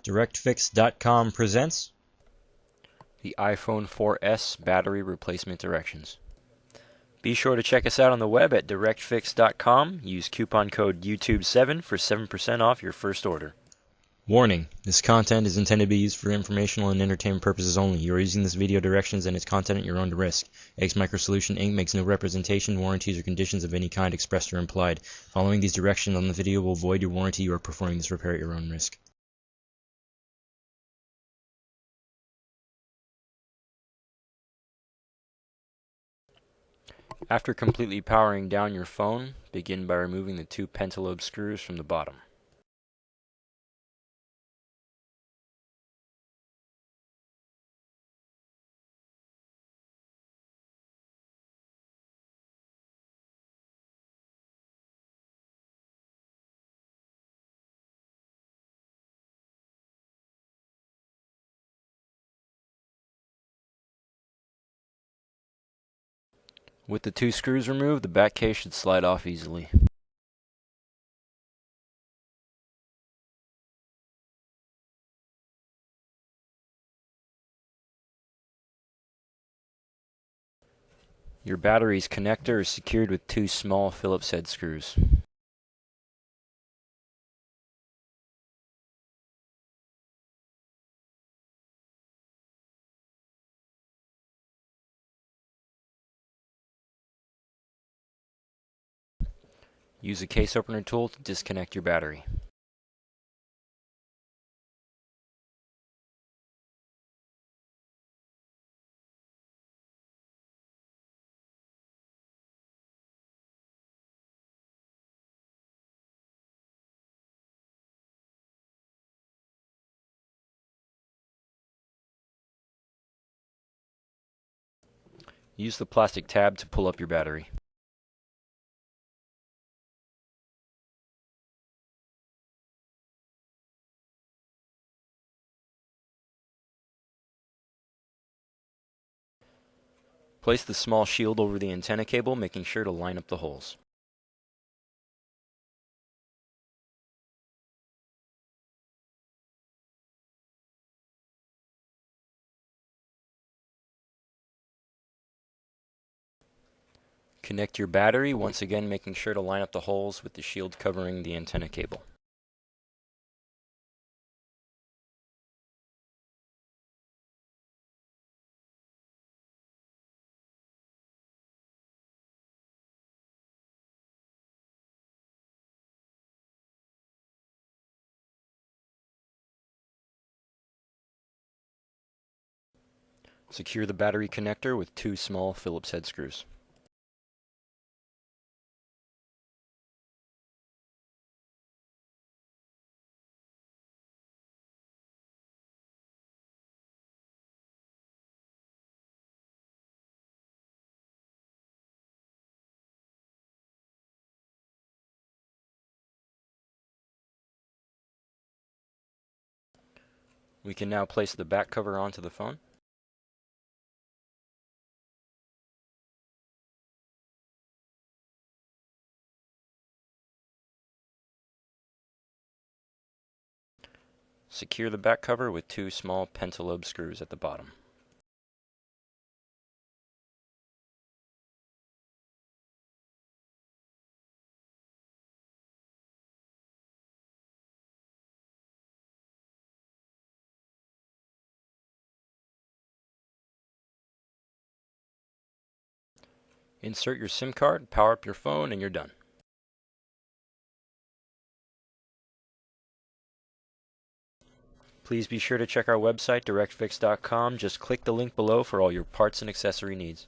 DirectFix.com presents the iPhone 4S battery replacement directions. Be sure to check us out on the web at DirectFix.com. Use coupon code YouTube7 for 7% off your first order. Warning: this content is intended to be used for informational and entertainment purposes only. You are using this video directions and its content at your own risk. X Microsolution Inc. makes no representation, warranties, or conditions of any kind expressed or implied. Following these directions on the video will void your warranty. You are performing this repair at your own risk. After completely powering down your phone, begin by removing the two pentalobe screws from the bottom. With the two screws removed, the back case should slide off easily. Your battery's connector is secured with two small Phillips head screws. Use a case opener tool to disconnect your battery. Use the plastic tab to pull up your battery. Place the small shield over the antenna cable, making sure to line up the holes. Connect your battery, once again making sure to line up the holes with the shield covering the antenna cable. Secure the battery connector with two small Phillips head screws. We can now place the back cover onto the phone. Secure the back cover with two small pentalobe screws at the bottom. Insert your SIM card, power up your phone, and you're done. Please be sure to check our website, DirectFix.com. Just click the link below for all your parts and accessory needs.